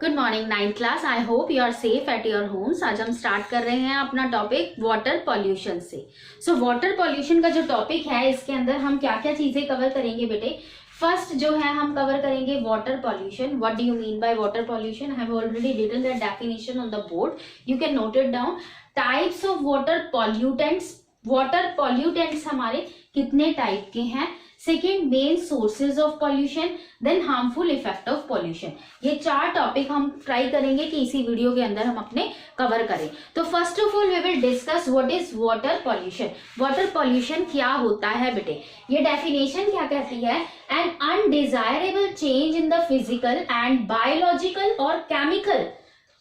Good morning ninth class. I hope you are safe at your homes. आज हम start कर रहे हैं अपना टॉपिक वाटर पॉल्यूशन से। सो वाटर पॉल्यूशन का जो टॉपिक है इसके अंदर हम क्या क्या चीजें कवर करेंगे बेटे। फर्स्ट जो है हम कवर करेंगे water pollution. What do you mean by water pollution? I have already written that definition on the board, you can note it down. Types of water pollutants. Water pollutants हमारे कितने type के हैं। Second, main sources of pollution, then harmful effect of pollution. ये चार topic हम try करेंगे कि इसी वीडियो के अंदर हम अपने कवर करें। तो first of all we will discuss what is water pollution. Water pollution क्या होता है बेटे? ये डेफिनेशन क्या कहती है? An undesirable change in the physical and biological और chemical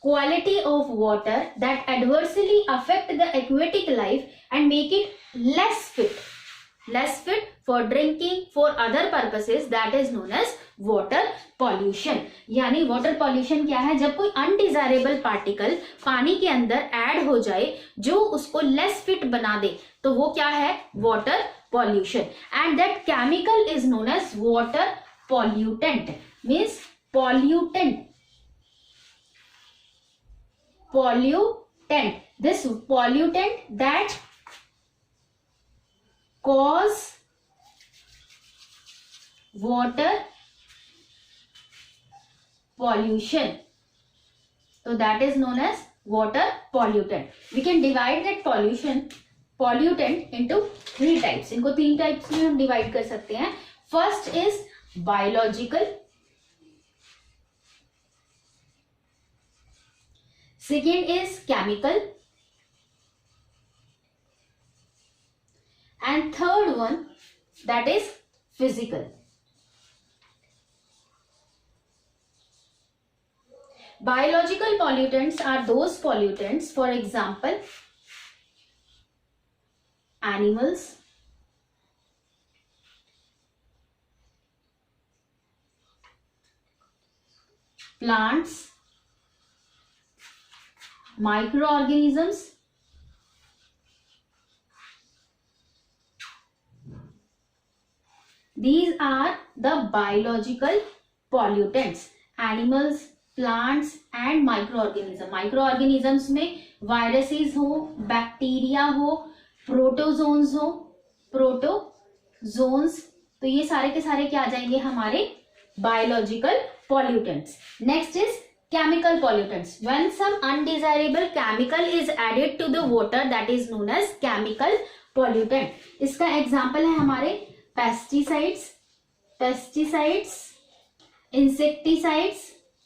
quality of water that adversely affect the aquatic life and make it less fit for drinking for other purposes, that is known as water pollution। यानी water pollution क्या है? जब कोई undesirable particle पानी के अंदर add हो जाए जो उसको less fit बना दे, तो वो क्या है? water pollution। and that chemical is known as water pollutant, means pollutant। This pollutant that cause water pollution, so that is known as water pollutant। we can divide that pollutant into three types। इनको तीन types में हम divide कर सकते हैं। First is biological, second is chemical, and third one that is physical। Biological pollutants are those pollutants, for example animals, plants, microorganisms, these are the biological pollutants। animals, plants and microorganism। microorganisms में viruses हो, bacteria हो, protozoans हो, protozoans, तो ये सारे के सारे क्या आ जाएंगे? हमारे biological pollutants। next is chemical pollutants। when some undesirable chemical is added to the water, that is known as chemical pollutant। इसका एग्जाम्पल है हमारे pesticides, insecticides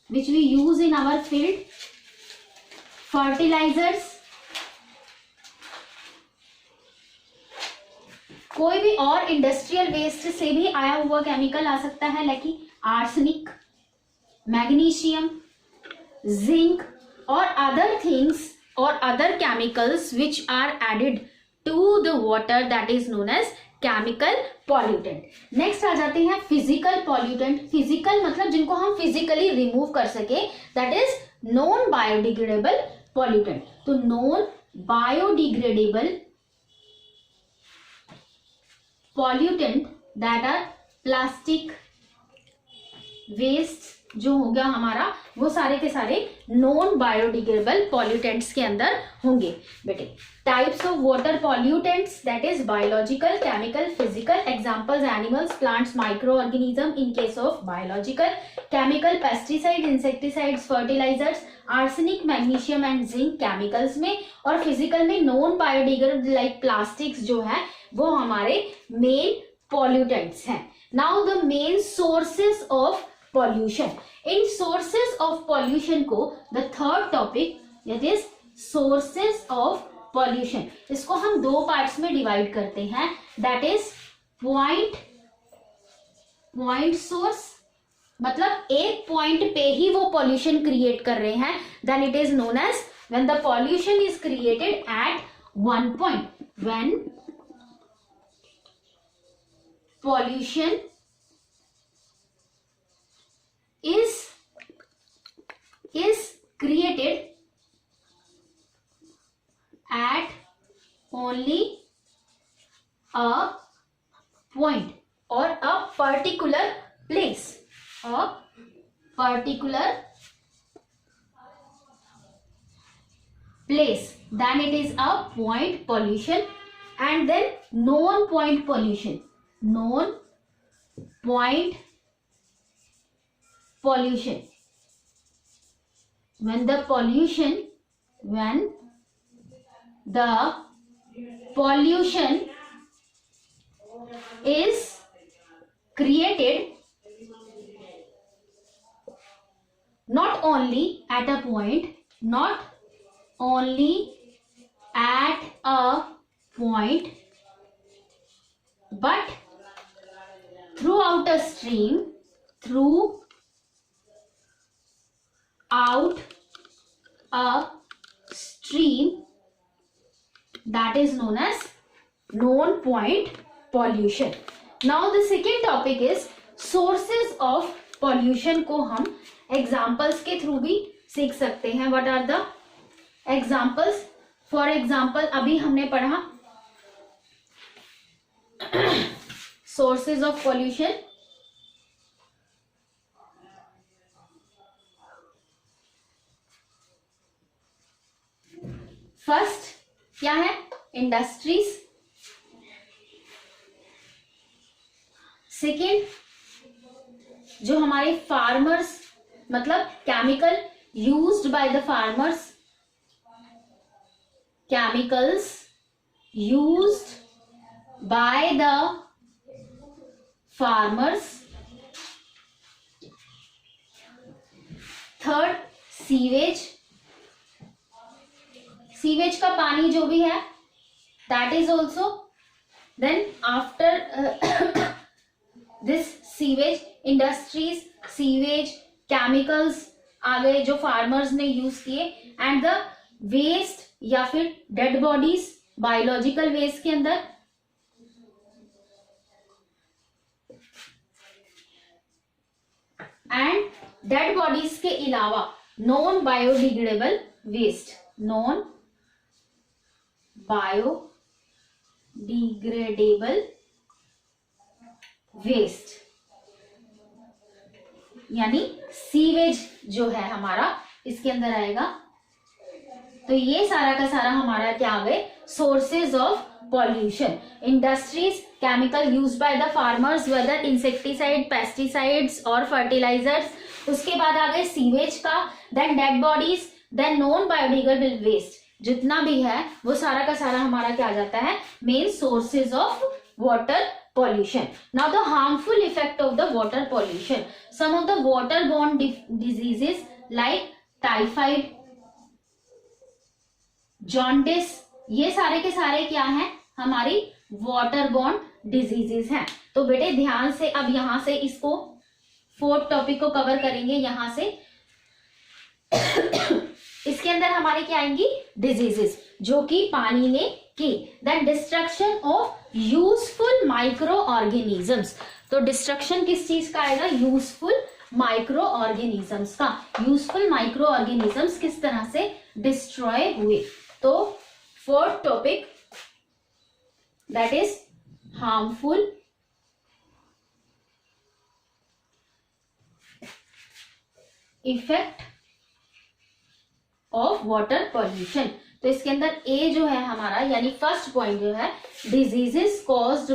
which we use in our field, fertilizers, कोई भी और industrial waste से भी आया हुआ केमिकल आ सकता है, like arsenic, magnesium, zinc or other things or other chemicals which are added to the water, that is known as chemical pollutant। next आ जाते हैं physical pollutant। physical मतलब जिनको हम physically remove कर सके, that is non biodegradable pollutant। तो non biodegradable pollutant that are plastic waste जो हो गया हमारा, वो सारे के सारे नॉन बायोडिग्रेडेबल पॉल्यूटेंट्स के अंदर होंगे बेटे। Types of water pollutants, that is biological, chemical, physical. Examples animals, plants, micro organism in case of biological. Chemical, pesticide, insecticides, fertilizers, arsenic, magnesium and zinc chemicals में। और फिजिकल में non biodegradable like plastics जो है वो हमारे main pollutants हैं। Now the main sources of pollution. इन sources of pollution को the third topic, that is sources of pollution, इसको हम दो पार्ट्स में डिवाइड करते हैं, दैट इज पॉइंट सोर्स, मतलब एक पॉइंट पे ही वो पॉल्यूशन क्रिएट कर रहे हैं, then it is known as when the pollution is created at one point. When pollution is created at only a point or a particular place, a particular place, then it is a point pollution. And then known point pollution, known point pollution, when the pollution is created not only at a point, but throughout a stream, that is known as known point pollution. Now the second topic is sources of pollution को हम examples के through भी सीख सकते हैं. What are the examples? For example, अभी हमने पढ़ा sources of pollution. फर्स्ट क्या है? इंडस्ट्रीज. सेकेंड जो हमारे फार्मर्स, मतलब chemical used by the farmers, chemicals used by the farmers. Third sewage, sewage का पानी जो भी है, that is also. Then after this sewage, industries, sewage, chemicals आ गए जो फार्मर्स ने यूज किए, एंड द वेस्ट या फिर डेड बॉडीज, बायोलॉजिकल वेस्ट के अंदर. एंड डेड बॉडीज के अलावा non biodegradable waste, non biodegradable waste, यानी सीवेज जो है हमारा इसके अंदर आएगा. तो ये सारा का सारा हमारा क्या आ गए? Sources of pollution. Industries, chemical use by the farmers, whether insecticide, pesticides और फर्टिलाइजर्स. उसके बाद आ गए सीवेज का, then dead bodies, then non biodegradable waste. जितना भी है वो सारा का सारा हमारा क्या आ जाता है? Main sources of water pollution. Now the harmful effect of the water pollution. Some of the waterborne diseases like typhoid, jaundice, ये सारे के सारे क्या हैं? हमारी waterborne diseases हैं. तो बेटे ध्यान से अब यहां से इसको फोर्थ टॉपिक को कवर करेंगे. यहां से इसके अंदर हमारे क्या आएंगी? डिजीजेस जो कि पानी ने की. Then destruction of useful micro organisms. तो डिस्ट्रक्शन किस चीज का आएगा? यूजफुल माइक्रो ऑर्गेनिजम्स का. यूजफुल माइक्रो ऑर्गेनिजम्स किस तरह से डिस्ट्रॉय हुए. तो fourth topic that is harmful effect of water pollution. तो इसके अंदर ए जो है हमारा, यानी फर्स्ट पॉइंट जो है, diseases caused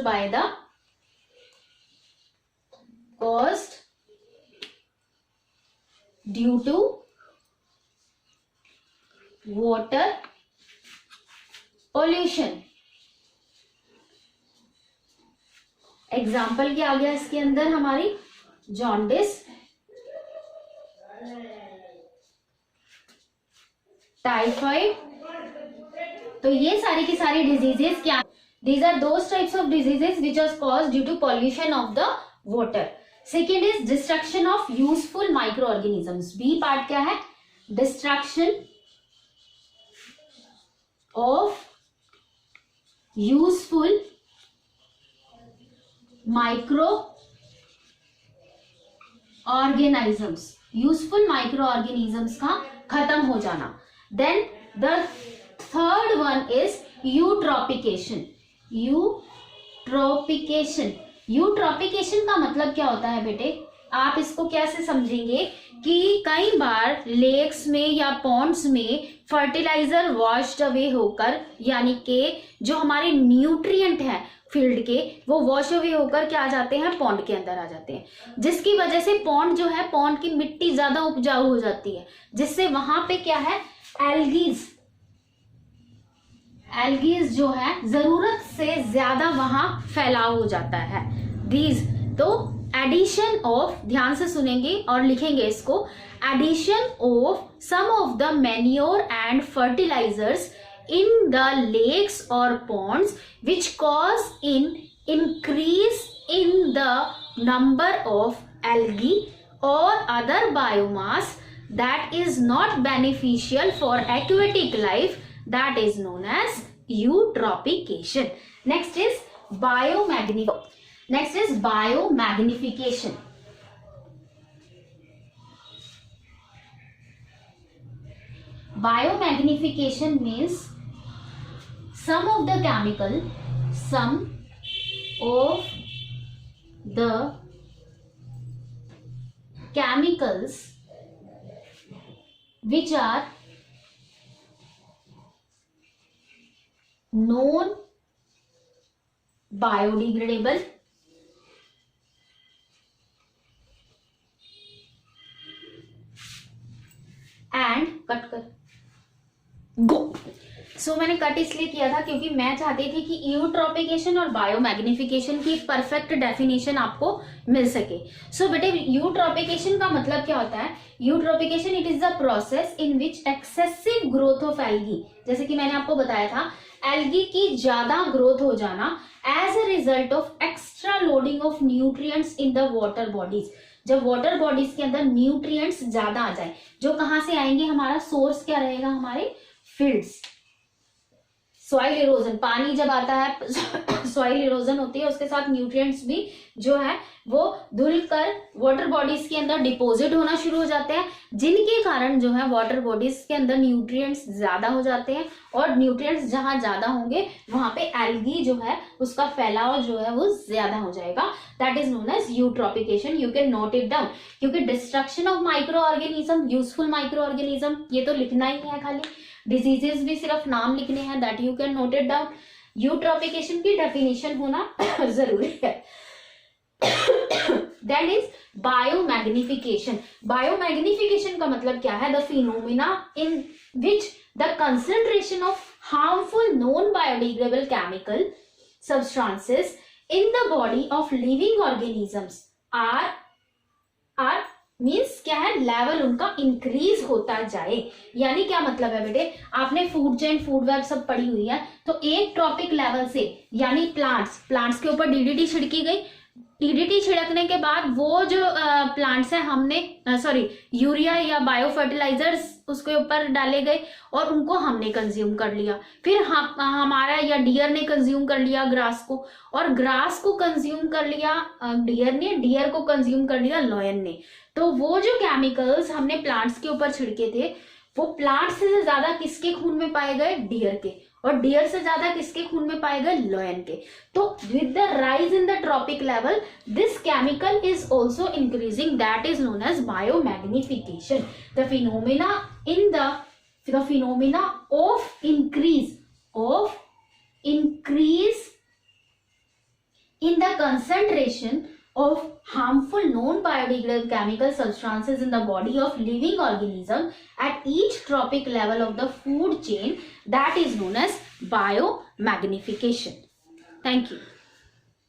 due to water pollution. Example क्या आ गया इसके अंदर हमारी? Jaundice, typhoid. तो ये सारी की सारी डिजीजेस क्या? These are those types of diseases which are caused due to pollution of the water. Second is destruction of useful micro organisms. B part क्या है? Destruction of useful micro organisms. Useful micro organisms का खत्म हो जाना. Then the third one is eutrophication. Eutrophication का मतलब क्या होता है बेटे? आप इसको कैसे समझेंगे कि कई बार लेक्स में या पॉन्ड्स में फर्टिलाइजर वॉश्ड अवे होकर, यानी कि जो हमारे न्यूट्रिएंट है फील्ड के, वो वॉश अवे होकर क्या आ जाते हैं, पॉन्ड के अंदर आ जाते हैं, जिसकी वजह से पॉन्ड जो है, पॉन्ड की मिट्टी ज्यादा उपजाऊ हो जाती है, जिससे वहां पे क्या है, एल्गीज जो है जरूरत से ज्यादा वहां फैलाव हो जाता है। दीज, तो एडिशन ऑफ, ध्यान से सुनेंगे और लिखेंगे इसको, addition of some of the manure and fertilizers in the lakes or ponds which cause increase in the number of algae or other biomass that is not beneficial for aquatic life, that is known as eutrophication. Next is biomagnification. Biomagnification means some of the chemicals which are non biodegradable and मैंने cut इसलिए किया था क्योंकि मैं चाहती थी कि यूट्रोपिकेशन और बायोमैग्निफिकेशन की परफेक्ट डेफिनेशन आपको मिल सके। सो बेटे, यूट्रोपिकेशन का मतलब क्या होता है? Eutrophication, it is the process in which excessive growth of algae, जैसे कि मैंने आपको बताया था, एल्गी की ज्यादा ग्रोथ हो जाना as a result of extra loading of nutrients in the water bodies. जब वाटर बॉडीज के अंदर न्यूट्रिएंट्स ज्यादा आ जाए, जो कहां से आएंगे, हमारा सोर्स क्या रहेगा, हमारे फील्ड्स। सॉइल इरोजन, पानी जब आता है सॉइल इरोजन होती है, उसके साथ न्यूट्रिएंट्स भी जो है वो धुल कर वाटर बॉडीज के अंदर डिपॉजिट होना शुरू हो जाते हैं, जिनके कारण जो है वाटर बॉडीज के अंदर न्यूट्रिएंट्स ज्यादा हो जाते हैं, और न्यूट्रिएंट्स जहां ज्यादा होंगे वहां पे एल्गी जो है उसका फैलाव जो है वो ज्यादा हो जाएगा। That is known as eutrophication. You can note it down, क्योंकि destruction of micro organism, useful micro organism, ये तो लिखना ही है खाली, डिजीजेस भी सिर्फ नाम लिखने हैं, that you can note it down. Eutrophication की डेफिनेशन होना जरूरी है। That is biomagnification. बायोमैग्निफिकेशन का मतलब क्या है? The phenomena in which the concentration of harmful non biodegradable chemical substances in the body of living organisms are means क्या है, लेवल उनका इंक्रीज होता जाए। यानी क्या मतलब है बेटे, आपने फूड चेन, फूड वेब सब पढ़ी हुई है, तो एक ट्रॉपिक लेवल से, यानी प्लांट्स के ऊपर डीडीटी छिड़की गई, डीडीटी छिड़कने के बाद वो जो प्लांट्स है, हमने यूरिया या बायो फर्टिलाइजर्स उसके ऊपर डाले गए और उनको हमने कंज्यूम कर लिया। फिर हमारा या डियर ने कंज्यूम कर लिया ग्रास को, और ग्रास को कंज्यूम कर लिया डियर ने, डियर को कंज्यूम कर लिया लॉयन ने। तो वो जो केमिकल्स हमने प्लांट्स के ऊपर छिड़के थे, वो प्लांट्स से ज्यादा किसके खून में पाए गए? डियर के, और डियर से ज्यादा किसके खून में पाए गए? लॉयन के। तो with the rise in the trophic level, this chemical is also increasing, that is known as biomagnification. The phenomena of increase in the concentration of harmful non-biodegradable chemical substances in the body of living organism at each trophic level of the food chain, that is known as biomagnification. Thank you.